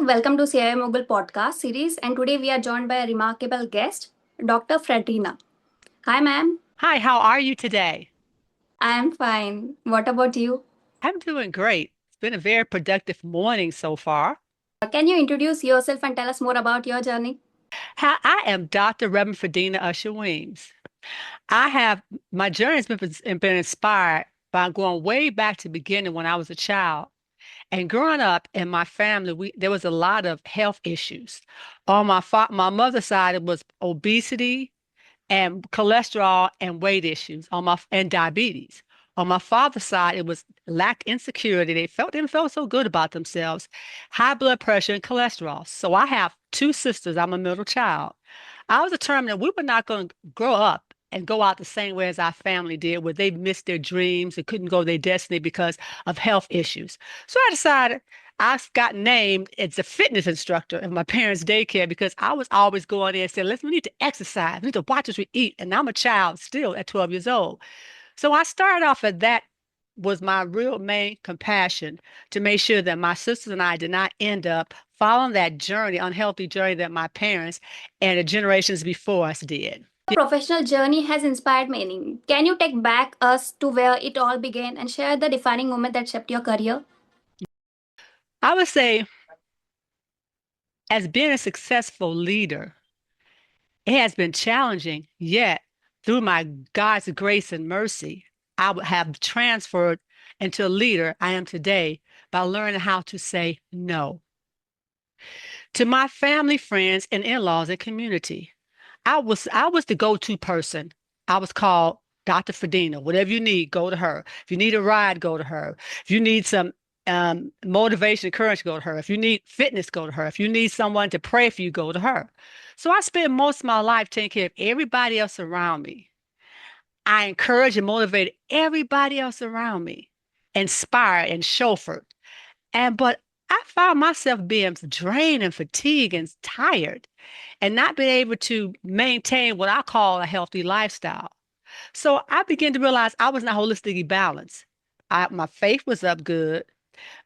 welcome to CIO Mogul Podcast series. And today we are joined by a remarkable guest, Dr. Fredina. Hi, ma'am. Hi, how are you today? I am fine. What about you? I'm doing great. It's been a very productive morning so far. Can you introduce yourself and tell us more about your journey? I am Dr. Reverend Fredina Usher-Weems. I have my journey has been inspired by going way back to the beginning when I was a child. And growing up in my family, there was a lot of health issues. On my mother's side, it was obesity, and cholesterol and weight issues and diabetes. On my father's side, it was lack insecurity. Didn't feel so good about themselves, high blood pressure and cholesterol. So I have two sisters. I'm a middle child. I was determined that we were not going to grow up and go out the same way as our family did, where they missed their dreams and couldn't go their destiny because of health issues. So I decided I got named as a fitness instructor in my parents' daycare because I was always going there and saying, listen, we need to exercise. We need to watch what we eat. And I'm a child still at 12 years old. So I started off at that was my real main compassion to make sure that my sisters and I did not end up following that journey, unhealthy journey that my parents and the generations before us did. Your professional journey has inspired many. Can you take back us to where it all began and share the defining moment that shaped your career? I would say, as being a successful leader, it has been challenging, yet through my God's grace and mercy, I would have transferred into a leader I am today by learning how to say no to my family, friends, and in-laws and community. I was the go-to person. I was called Dr. Fredina. Whatever you need, go to her. If you need a ride, go to her. If you need some motivation, courage, go to her. If you need fitness, go to her. If you need someone to pray for you, go to her. So I spent most of my life taking care of everybody else around me. I encourage and motivate everybody else around me, inspire and chauffeur. But I found myself being drained and fatigued and tired and not being able to maintain what I call a healthy lifestyle. So I began to realize I was not holistically balanced. My faith was up good.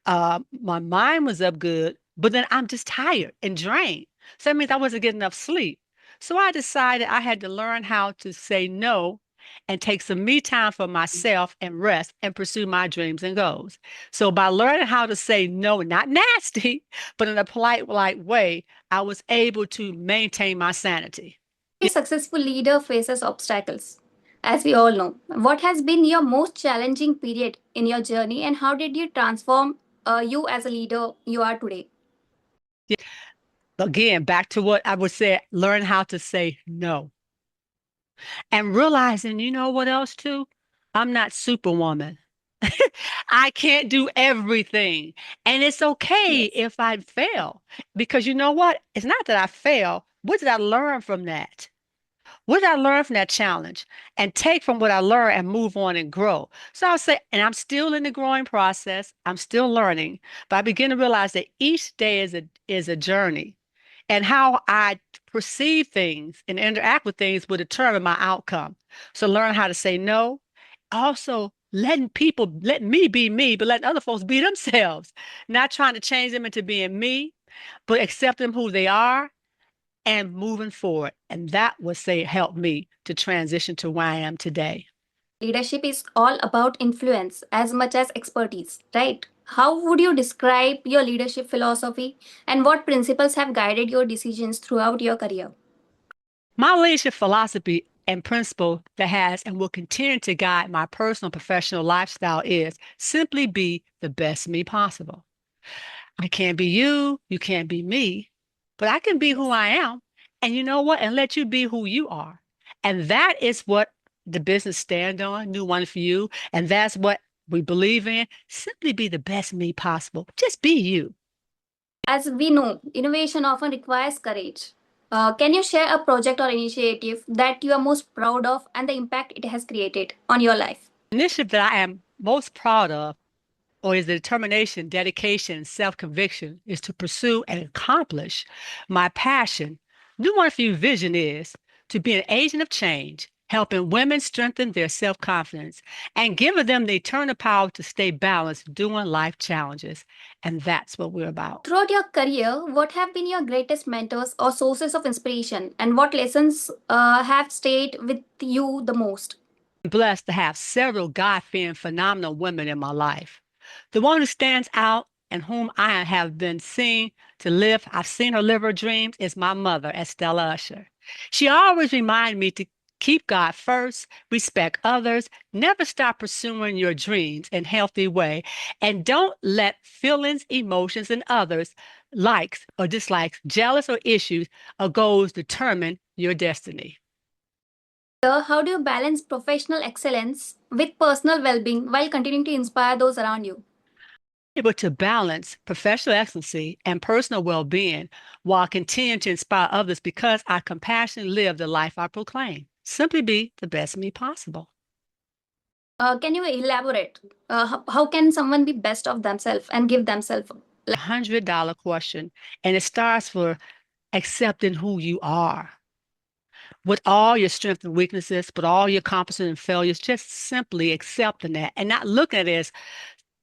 My mind was up good, but then I'm just tired and drained. So that means I wasn't getting enough sleep. So I decided I had to learn how to say no and take some me time for myself and rest and pursue my dreams and goals. So by learning how to say no, not nasty, but in a polite way, I was able to maintain my sanity. A successful leader faces obstacles. As we all know, what has been your most challenging period in your journey and how did you transform you as a leader you are today? Again, back to what I would say, learn how to say no. And realizing, you know what else too? I'm not Superwoman. I can't do everything. And it's okay Yes. if I fail because you know what? It's not that I fail. What did I learn from that? What did I learn from that challenge? And take from what I learned and move on and grow. So I'll say, and I'm still in the growing process. I'm still learning, but I begin to realize that each day is a journey. And how I perceive things and interact with things will determine my outcome. So learn how to say no. Also, let me be me, but letting other folks be themselves. Not trying to change them into being me, but accept them who they are and moving forward. And that would say help me to transition to where I am today. Leadership is all about influence as much as expertise, right? How would you describe your leadership philosophy and what principles have guided your decisions throughout your career? My leadership philosophy and principle that has and will continue to guide my personal and professional lifestyle is simply be the best me possible. I can't be you, you can't be me, but I can be who Yes. I am. And you know what? And let you be who you are. And that is what the business stand on, New One for You. And that's what we believe in. Simply be the best me possible. Just be you. As we know, innovation often requires courage. Can you share a project or initiative that you are most proud of and the impact it has created on your life? Initiative that I am most proud of or is the determination, dedication, and self-conviction is to pursue and accomplish my passion. New One for You vision is to be an agent of change helping women strengthen their self-confidence and giving them the eternal power to stay balanced during life challenges. And that's what we're about. Throughout your career, what have been your greatest mentors or sources of inspiration, and what lessons have stayed with you the most? Blessed to have several God-fearing, phenomenal women in my life. The one who stands out and whom I have been seen to live, I've seen her live her dreams, is my mother, Estella Usher. She always reminded me to keep God first, respect others, never stop pursuing your dreams in a healthy way, and don't let feelings, emotions, and others, likes or dislikes, jealous or issues or goals determine your destiny. How do you balance professional excellence with personal well being while continuing to inspire those around you? Able to balance professional excellency and personal well-being while continuing to inspire others because I compassionately live the life I proclaim. Simply be the best me possible. Can you elaborate? How can someone be best of themselves and give themselves? $100 question, and it starts for accepting who you are with all your strengths and weaknesses, with all your accomplishments and failures, just simply accepting that and not looking at it as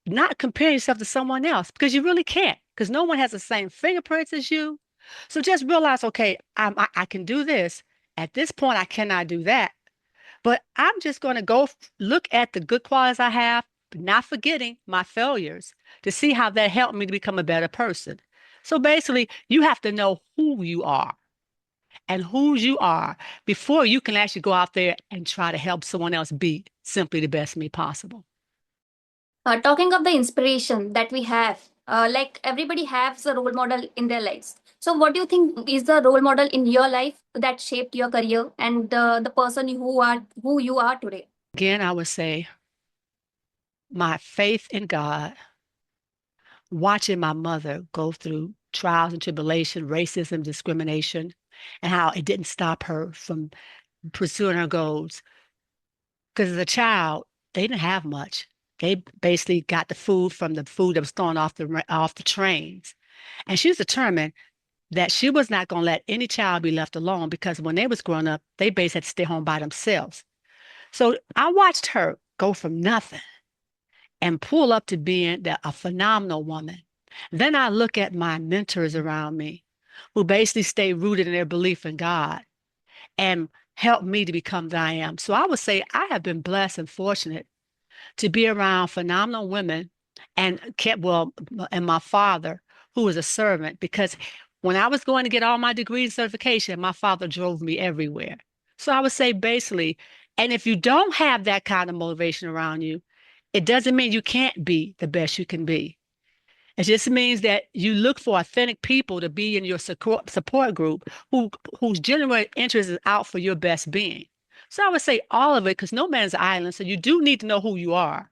not comparing yourself to someone else because you really can't, because no one has the same fingerprints as you. So just realize, okay, I can do this. At this point, I cannot do that. But I'm just going to look at the good qualities I have, but not forgetting my failures to see how that helped me to become a better person. So basically, you have to know who you are and whose you are before you can actually go out there and try to help someone else be simply the best me possible. Talking of the inspiration that we have, like everybody has a role model in their lives. So, what do you think is the role model in your life that shaped your career and the person who you are today? Again, I would say my faith in God, watching my mother go through trials and tribulation, racism, discrimination, and how it didn't stop her from pursuing her goals. Because as a child, they didn't have much. They basically got the food from the food that was thrown off the trains. And she was determined that she was not going to let any child be left alone because when they was growing up, they basically had to stay home by themselves. So I watched her go from nothing and pull up to being a phenomenal woman. Then I look at my mentors around me who basically stay rooted in their belief in God and help me to become that I am. So I would say I have been blessed and fortunate to be around phenomenal women and kept well, and my father, who was a servant, because when I was going to get all my degrees and certification, my father drove me everywhere. So I would say basically, and if you don't have that kind of motivation around you, it doesn't mean you can't be the best you can be. It just means that you look for authentic people to be in your support group whose genuine interest is out for your best being. So I would say all of it because no man's an island. So you do need to know who you are,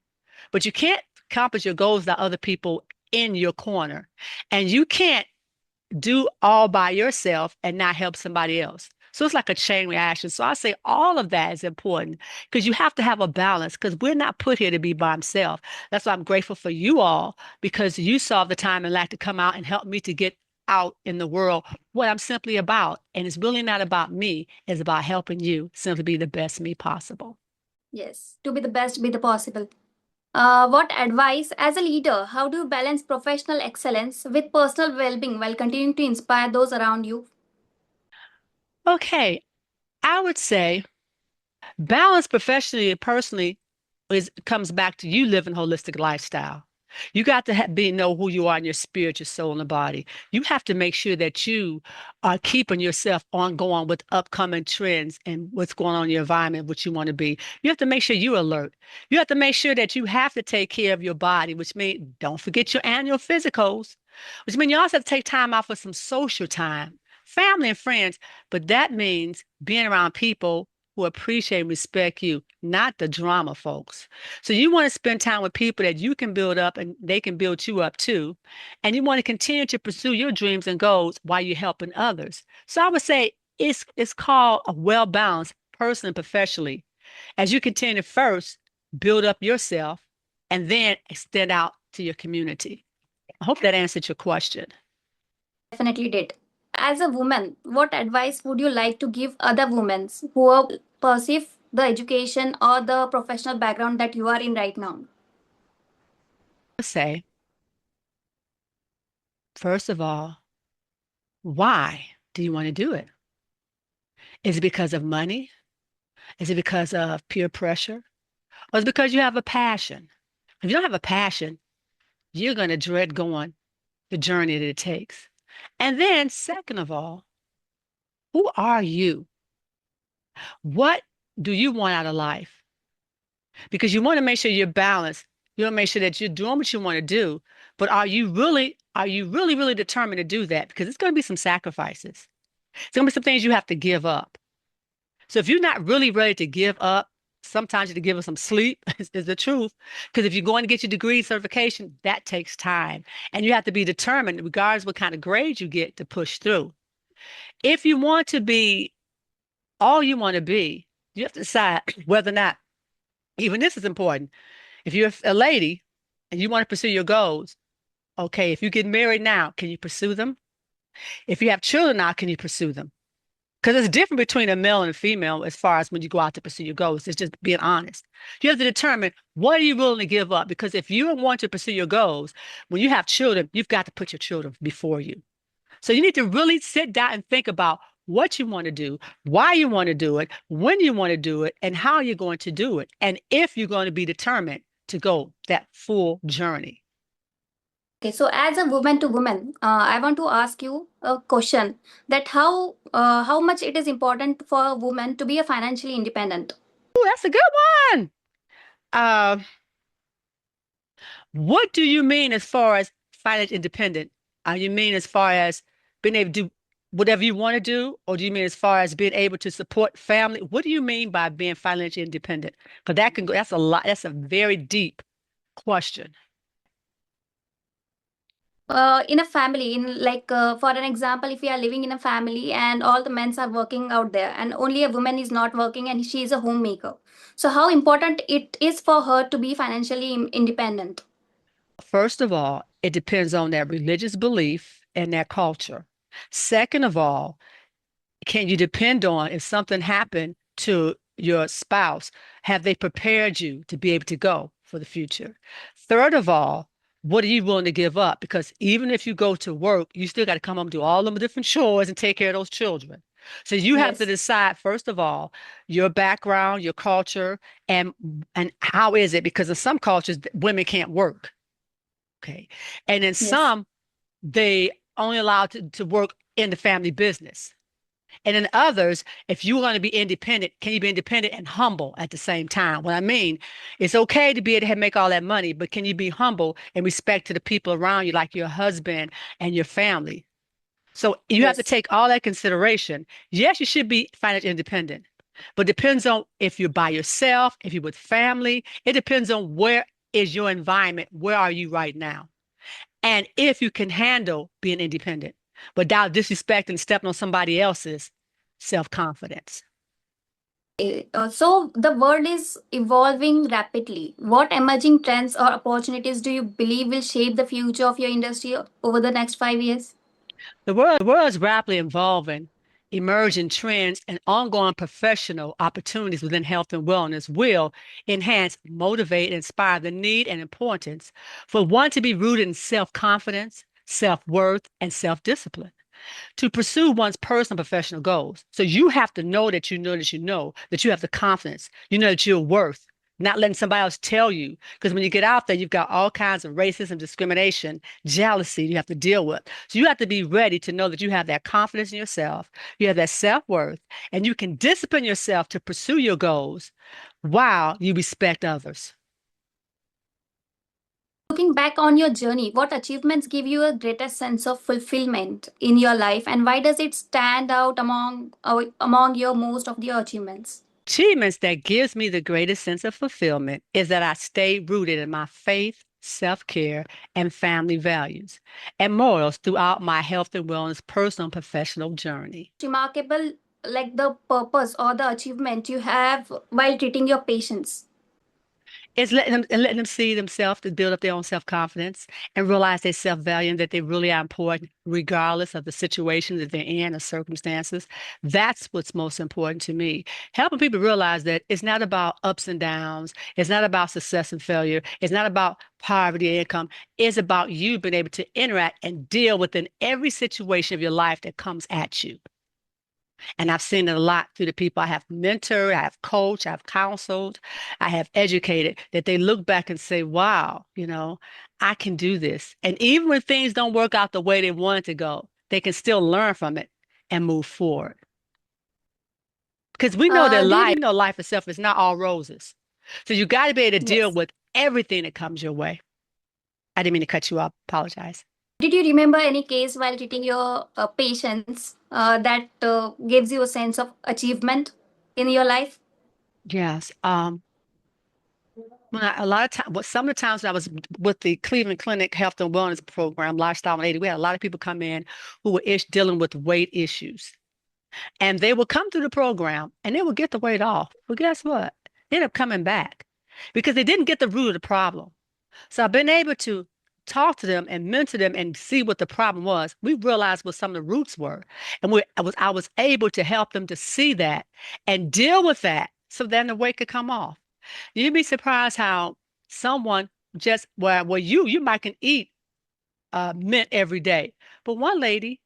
but you can't accomplish your goals without other people in your corner. And you can't do all by yourself and not help somebody else. So it's like a chain reaction. So I say all of that is important because you have to have a balance because we're not put here to be by himself. That's why I'm grateful for you all because you saw the time and like to come out and help me to get out in the world what I'm simply about. And it's really not about me. It's about helping you simply be the best me possible. Yes, to be the best, be the possible. What advice as a leader? How do you balance professional excellence with personal well being while continuing to inspire those around you? Okay, I would say balance professionally and personally is comes back to you living holistic lifestyle. You got to know who you are in your spirit, your soul, and the body. You have to make sure that you are keeping yourself ongoing with upcoming trends and what's going on in your environment, what you want to be. You have to make sure you're alert. You have to make sure that you have to take care of your body, which means don't forget your annual physicals, which means you also have to take time out for some social time, family and friends. But that means being around people who appreciate and respect you, not the drama folks. So you want to spend time with people that you can build up and they can build you up too. And you want to continue to pursue your dreams and goals while you're helping others. So I would say it's called a well-balanced person and professionally. As you continue to first build up yourself and then extend out to your community. I hope that answered your question. Definitely did. As a woman, what advice would you like to give other women who are perceived the education or the professional background that you are in right now? Say, first of all, why do you want to do it? Is it because of money? Is it because of peer pressure? Or is it because you have a passion? If you don't have a passion, you're going to dread going the journey that it takes. And then, second of all, who are you? What do you want out of life? Because you want to make sure you're balanced. You want to make sure that you're doing what you want to do. But are you really determined to do that? Because it's going to be some sacrifices. It's going to be some things you have to give up. So if you're not really ready to give up, sometimes you have to give up some sleep, is the truth. Because if you're going to get your degree certification, that takes time. And you have to be determined, regardless what kind of grades you get, to push through. If you want to be all you want to be, you have to decide whether or not, even this is important. If you're a lady and you want to pursue your goals, okay, if you get married now, can you pursue them? If you have children now, can you pursue them? Because it's different between a male and a female as far as when you go out to pursue your goals. It's just being honest. You have to determine what are you willing to give up? Because if you want to pursue your goals, when you have children, you've got to put your children before you. So you need to really sit down and think about what you want to do, why you want to do it, when you want to do it, and how you're going to do it. And if you're going to be determined to go that full journey. Okay, so as a woman to woman, I want to ask you a question that how much it is important for a woman to be a financially independent. Oh, that's a good one. Uh, what do you mean as far as financial independent? You mean as far as being able to do whatever you want to do, or do you mean as far as being able to support family? What do you mean by being financially independent? Because that can go, that's a lot, that's a very deep question. In a family, in like for an example, if we are living in a family and all the men are working out there and only a woman is not working and she is a homemaker, so how important it is for her to be financially independent? First of all, it depends on their religious belief and their culture. Second of all, can you depend on if something happened to your spouse? Have they prepared you to be able to go for the future? Third of all, what are you willing to give up? Because even if you go to work, you still got to come home and do all them different chores and take care of those children. So you have to Yes, decide, first of all, your background, your culture, and how is it? Because in some cultures, women can't work. Okay. And in yes. some, they only allowed to work in the family business. And in others, if you're going to be independent, can you be independent and humble at the same time? What I mean, it's okay to be able to make all that money, but can you be humble and respect to the people around you, like your husband and your family? So you have to Yes. take all that consideration. Yes, you should be financially independent, but depends on if you're by yourself, if you're with family. It depends on where is your environment. Where are you right now? And if you can handle being independent without disrespecting, stepping on somebody else's self-confidence. So the world is evolving rapidly. What emerging trends or opportunities do you believe will shape the future of your industry over the next 5 years? The world is rapidly evolving. Emerging trends and ongoing professional opportunities within health and wellness will enhance, motivate, and inspire the need and importance for one to be rooted in self-confidence, self-worth, and self-discipline to pursue one's personal professional goals. So you have to know that you know that you know that you have the confidence, you know that you're worth, not letting somebody else tell you. Because when you get out there, you've got all kinds of racism, discrimination, jealousy you have to deal with. So you have to be ready to know that you have that confidence in yourself, you have that self-worth, and you can discipline yourself to pursue your goals while you respect others. Looking back on your journey, what achievements give you a greater sense of fulfillment in your life, and why does it stand out among your most of your achievements? Achievements that gives me the greatest sense of fulfillment is that I stay rooted in my faith, self-care, and family values and morals throughout my health and wellness personal and professional journey. Remarkable, like the purpose or the achievement you have while treating your patients. It's letting them see themselves to build up their own self-confidence and realize their self-value and that they really are important regardless of the situation that they're in or circumstances. That's what's most important to me. Helping people realize that it's not about ups and downs. It's not about success and failure. It's not about poverty or income. It's about you being able to interact and deal within every situation of your life that comes at you. And I've seen it a lot through the people I have mentored, I have coached, I've counseled, I have educated, that they look back and say, wow, I can do this. And even when things don't work out the way they want it to go, they can still learn from it and move forward. Because we know that Do you life itself is not all roses. So you got to be able to deal yes? with everything that comes your way. I didn't mean to cut you off. Apologize. Did you remember any case while treating your patients that gives you a sense of achievement in your life? Yes. A lot of time, well, some of the times when I was with the Cleveland Clinic Health and Wellness Program, Lifestyle 180, we had a lot of people come in who were dealing with weight issues. And they would come through the program and they would get the weight off. But guess what? They end up coming back because they didn't get the root of the problem. So I've been able to talk to them and mentor them and see what the problem was. We realized what some of the roots were. And I was able to help them to see that and deal with that so then the weight could come off. You'd be surprised how someone just well you might can eat mint every day, but one lady,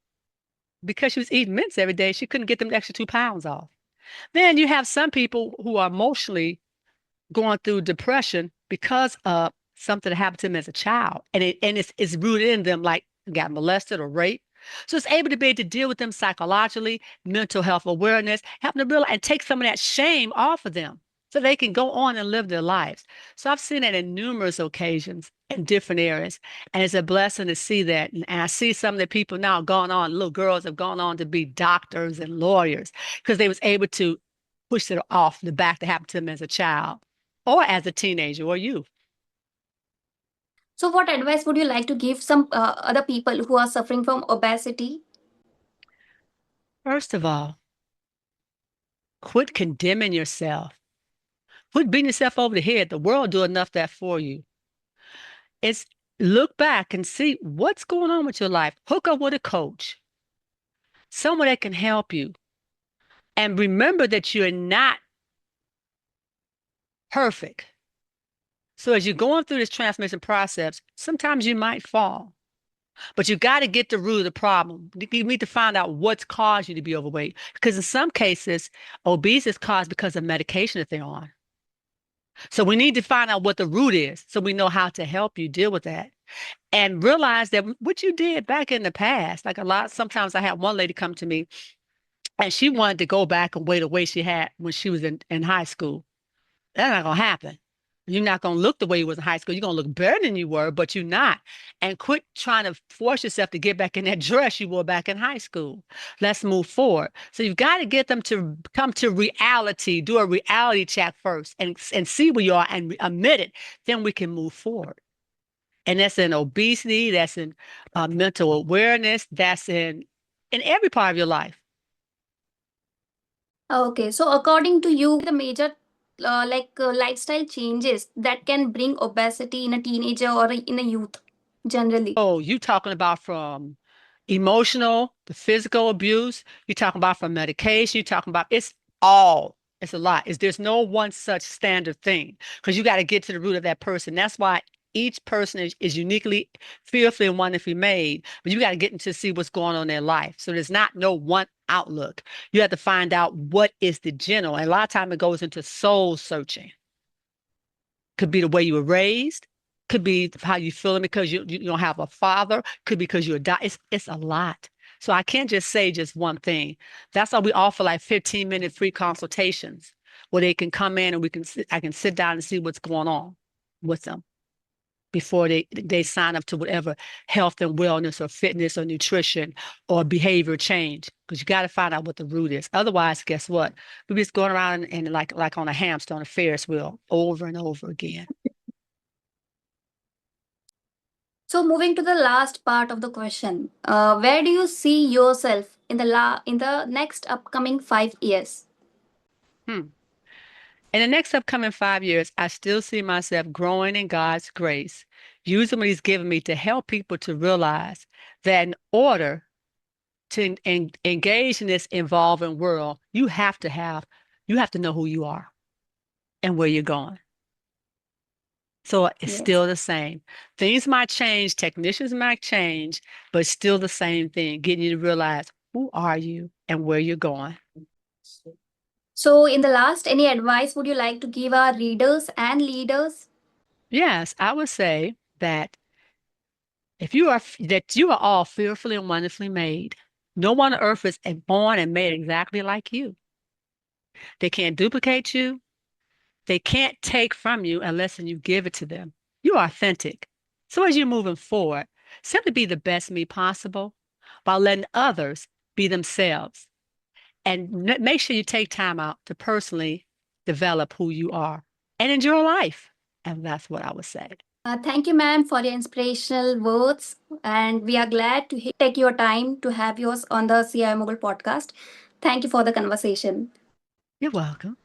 because she was eating mints every day, she couldn't get them extra 2 pounds off. Then you have some people who are emotionally going through depression because of something that happened to them as a child, and it's rooted in them, like got molested or raped. So it's able to be able to deal with them psychologically, mental health awareness, help them to realize and take some of that shame off of them so they can go on and live their lives. So I've seen it in numerous occasions in different areas. And it's a blessing to see that. And I see some of the people now gone on, little girls have gone on to be doctors and lawyers because they was able to push it off the back that happened to them as a child or as a teenager or youth. So, what advice would you like to give some other people who are suffering from obesity? First of all, quit condemning yourself. Quit beating yourself over the head. The world do enough that for you. It's look back and see what's going on with your life. Hook up with a coach, someone that can help you. And remember that you're not perfect. So as you're going through this transformation process, sometimes you might fall. But you got to get the root of the problem. You need to find out what's caused you to be overweight. Because in some cases, obesity is caused because of medication that they're on. So we need to find out what the root is so we know how to help you deal with that. And realize that what you did back in the past, like sometimes I had one lady come to me and she wanted to go back and weigh the way she had when she was in high school. That's not gonna happen. You're not gonna look the way you was in high school. You're gonna look better than you were, but you're not. And quit trying to force yourself to get back in that dress you wore back in high school. Let's move forward. So you've got to get them to come to reality, do a reality check first and see where you are and admit it. Then we can move forward. And that's in obesity, that's in mental awareness, that's in every part of your life. Okay, so according to you, the major lifestyle changes that can bring obesity in a teenager or in a youth generally? Oh, you talking about from emotional, the physical abuse, you're talking about from medication, you're talking about it's a lot. There's no one such standard thing because you got to get to the root of that person. That's why each person is uniquely, fearfully and wonderfully made, but you got to get into see what's going on in their life. So there's not no one outlook. You have to find out what is the general. And a lot of time it goes into soul searching. Could be the way you were raised, could be how you feeling because you don't have a father, could be because you're a it's a lot. So I can't just say just one thing. That's why we offer like 15-minute free consultations where they can come in and I can sit down and see what's going on with them before they sign up to whatever health and wellness or fitness or nutrition or behavior change. Because you got to find out what the root is. Otherwise, guess what? We're just going around and like on a hamster on a Ferris wheel over and over again. So moving to the last part of the question, where do you see yourself in the next upcoming 5 years? Hmm. In the next upcoming 5 years, I still see myself growing in God's grace, using what He's given me to help people to realize that in order to engage in this evolving world, you have to know who you are and where you're going. So it's Yes. still the same. Things might change, technicians might change, but it's still the same thing, getting you to realize who are you and where you're going. So, in the last, any advice would you like to give our readers and leaders? Yes, I would say that that you are all fearfully and wonderfully made. No one on earth is born and made exactly like you. They can't duplicate you. They can't take from you unless you give it to them. You're authentic. So as you're moving forward, simply be the best me possible while letting others be themselves. And make sure you take time out to personally develop who you are and enjoy life. And that's what I would say. Thank you, ma'am, for your inspirational words. And we are glad to take your time to have yours on the CIO Mogul podcast. Thank you for the conversation. You're welcome.